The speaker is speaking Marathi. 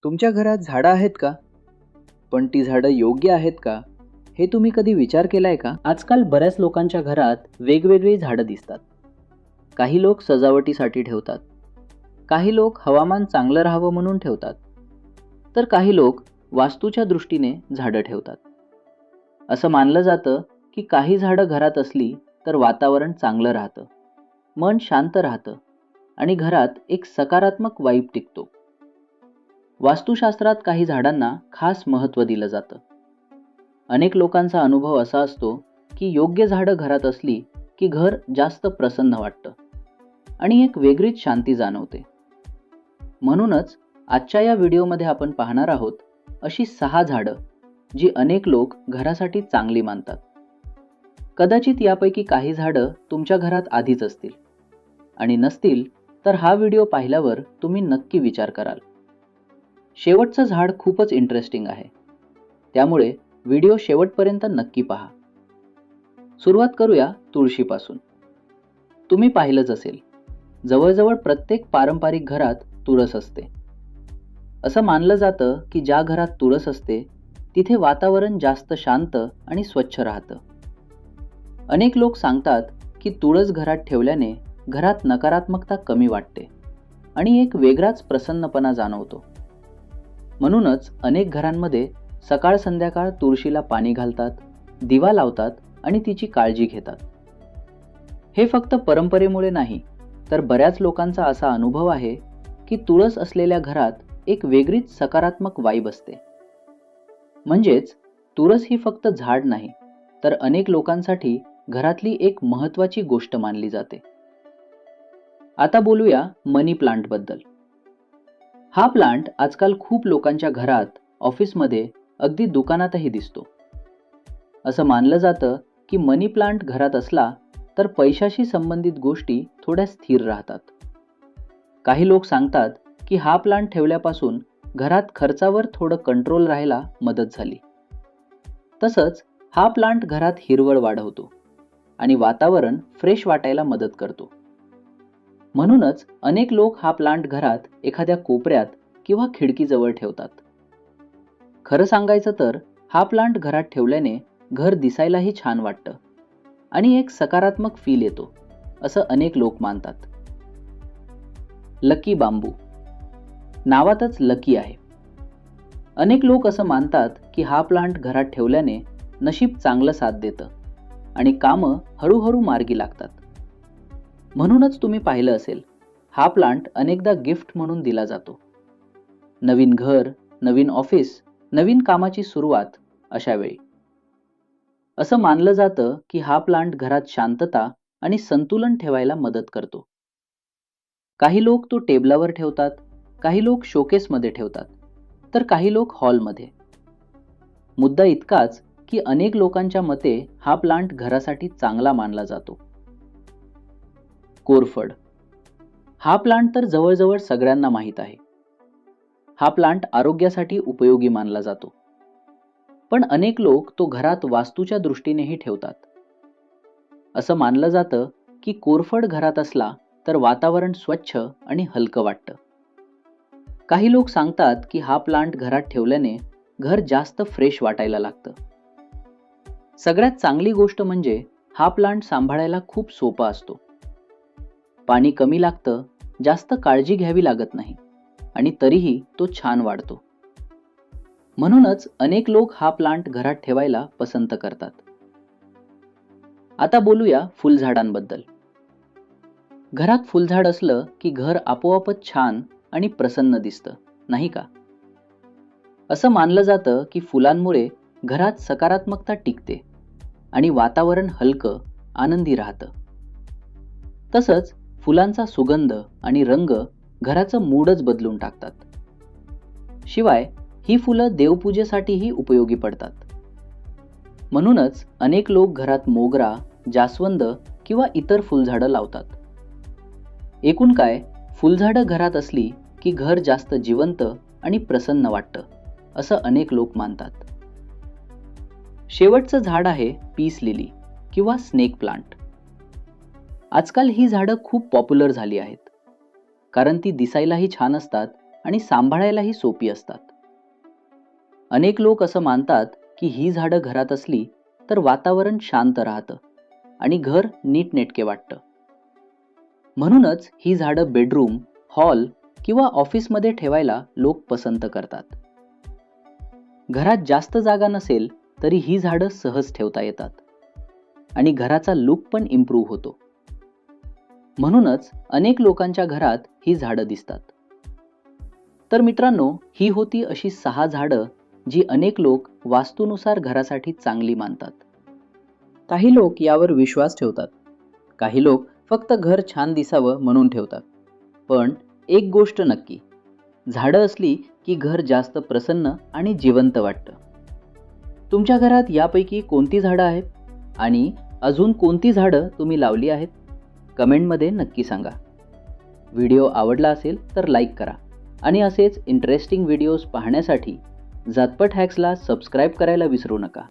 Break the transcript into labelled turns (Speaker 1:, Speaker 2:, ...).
Speaker 1: तुमच्या घरात झाडं आहेत का? पण ती झाडं योग्य आहेत का? हे तुम्ही कधी विचार केलाय का?
Speaker 2: आजकाल बऱ्याच लोकांच्या घरात वेगवेगळी झाडं दिसतात.
Speaker 1: काही लोक सजावटीसाठी ठेवतात, काही लोक हवामान चांगलं राहावं म्हणून ठेवतात, तर काही लोक वास्तूच्या दृष्टीने झाडं ठेवतात. असं मानलं जातं की काही झाडं घरात असली तर वातावरण चांगलं राहतं, मन शांत राहतं आणि घरात एक सकारात्मक वाईब टिकतो. वास्तुशास्त्रात काही झाडांना खास महत्त्व दिलं जातं. अनेक लोकांचा अनुभव असा असतो की योग्य झाडं घरात असली की घर जास्त प्रसन्न वाटतं आणि एक वेगळीच शांती जाणवते. म्हणूनच आजच्या या व्हिडिओमध्ये आपण पाहणार आहोत अशी 6 झाडं जी अनेक लोक घरासाठी चांगली मानतात. कदाचित यापैकी काही झाडं तुमच्या घरात आधीच असतील आणि नसतील तर हा व्हिडिओ पाहिल्यावर तुम्ही नक्की विचार कराल. शेवटचं झाड खूपच इंटरेस्टिंग आहे, त्यामुळे व्हिडिओ शेवटपर्यंत नक्की पहा. सुरुवात करूया तुळशीपासून. तुम्ही पाहिलंच असेल, जवळजवळ प्रत्येक पारंपरिक घरात तुळस असते. असं मानलं जातं की ज्या घरात तुळस असते तिथे वातावरण जास्त शांत आणि स्वच्छ राहतं. अनेक लोक सांगतात की तुळस घरात ठेवल्याने घरात नकारात्मकता कमी वाटते आणि एक वेगळाच प्रसन्नपणा जाणवतो. म्हणूनच अनेक घरांमध्ये सकाळ संध्याकाळ तुळशीला पाणी घालतात, दिवा लावतात आणि तिची काळजी घेतात. हे फक्त परंपरेमुळे नाही, तर बऱ्याच लोकांचा असा अनुभव आहे की तुळस असलेल्या घरात एक वेगळीच सकारात्मक वाईब असते. म्हणजेच तुळस ही फक्त झाड नाही, तर अनेक लोकांसाठी घरातली एक महत्त्वाची गोष्ट मानली जाते. आता बोलूया मनी प्लांट बद्दल. हा प्लांट आजकाल खूप लोकांच्या घरात, ऑफिसमध्ये, अगदी दुकानातही दिसतो. असं मानलं जातं की मनी प्लांट घरात असला तर पैशाशी संबंधित गोष्टी थोड्या स्थिर राहतात. काही लोक सांगतात की हा प्लांट ठेवल्यापासून घरात खर्चावर थोडं कंट्रोल राहायला मदत झाली. तसंच हा प्लांट घरात हिरवळ वाढवतो आणि वातावरण फ्रेश वाटायला मदत करतो. म्हणूनच अनेक लोक हा प्लांट घरात एखाद्या कोपऱ्यात किंवा खिडकीजवळ ठेवतात. खरं सांगायचं तर हा प्लांट घरात ठेवल्याने घर दिसायलाही छान वाटतं आणि एक सकारात्मक फील येतो, असं अनेक लोक मानतात. लकी बांबू. नावातच लकी आहे. अनेक लोक असं मानतात की हा प्लांट घरात ठेवल्याने नशीब चांगलं साथ देतं आणि कामं हळूहळू मार्गी लागतात. म्हणूनच तुम्ही पाहिलं असेल, हा प्लांट अनेकदा गिफ्ट म्हणून दिला जातो. नवीन घर, नवीन ऑफिस, नवीन कामाची सुरुवात अशा वेळी. असं मानलं जातं की हा प्लांट घरात शांतता आणि संतुलन ठेवायला मदत करतो. काही लोक तो टेबलावर ठेवतात, काही लोक शोकेसमध्ये ठेवतात, तर काही लोक हॉलमध्ये. मुद्दा इतकाच की अनेक लोकांच्या मते हा प्लांट घरासाठी चांगला मानला जातो. कोरफड. हा प्लांट तर जवळजवळ सगळ्यांना माहीत आहे. हा प्लांट आरोग्यासाठी उपयोगी मानला जातो. पण अनेक लोक तो घरात वास्तूच्या दृष्टीनेही ठेवतात. असं मानलं जातं की कोरफड घरात असला तर वातावरण स्वच्छ आणि हलकं वाटतं. काही लोक सांगतात की हा प्लांट घरात ठेवल्याने घर जास्त फ्रेश वाटायला लागतं. सगळ्यात चांगली गोष्ट म्हणजे हा प्लांट सांभाळायला खूप सोपा असतो. पाणी कमी लागतं, जास्त काळजी घ्यावी लागत नाही आणि तरीही तो छान वाढतो. म्हणूनच अनेक लोक हा प्लांट घरात ठेवायला पसंत करतात. आता बोलूया फुलझाडांबद्दल. घरात फुलझाड असलं की घर आपोआपच छान आणि प्रसन्न दिसतं, नाही का? असं मानलं जातं की फुलांमुळे घरात सकारात्मकता टिकते आणि वातावरण हलकं, आनंदी राहतं. तसंच फुलांचा सुगंध आणि रंग घराचं मूडच बदलून टाकतात. शिवाय ही फुलं देवपूजेसाठीही उपयोगी पडतात. म्हणूनच अनेक लोक घरात मोगरा, जास्वंद किंवा इतर फुलझाडं लावतात. एकूण काय, फुलझाडं घरात असली की घर जास्त जिवंत आणि प्रसन्न वाटतं, असं अनेक लोक मानतात. शेवटचं झाड आहे पीस लिली किंवा स्नेक प्लांट. आजकाल ही झाडं खूप पॉप्युलर झाली आहेत, कारण ती दिसायलाही छान असतात आणि सांभाळायलाही सोपी असतात. अनेक लोक असं मानतात की ही झाडं घरात असली तर वातावरण शांत राहतं आणि घर नीटनेटके वाटतं. म्हणूनच ही झाडं बेडरूम, हॉल किंवा ऑफिसमध्ये ठेवायला लोक पसंत करतात. घरात जास्त जागा नसेल तरी ही झाडं सहज ठेवता येतात आणि घराचा लुक पण इम्प्रूव्ह होतो. म्हणूनच अनेक लोकांच्या घरात ही झाडं दिसतात. तर मित्रांनो, ही होती अशी 6 झाडं जी अनेक लोक वास्तूनुसार घरासाठी चांगली मानतात.
Speaker 2: काही लोक यावर विश्वास ठेवतात. काही लोक फक्त घर छान दिसावं म्हणून ठेवतात.
Speaker 1: पण एक गोष्ट नक्की, झाडं असली की घर जास्त प्रसन्न आणि जिवंत वाटतं. तुमच्या घरात यापैकी कोणती झाडं आहेत आणि अजून कोणती झाडं तुम्ही लावली आहेत? कमेंटमध्ये नक्की सांगा. व्हिडिओ आवडला असेल तर लाईक करा आणि असेच इंटरेस्टिंग व्हिडिओज पाहण्यासाठी झटपट हॅक्सला सबस्क्राईब करायला विसरू नका.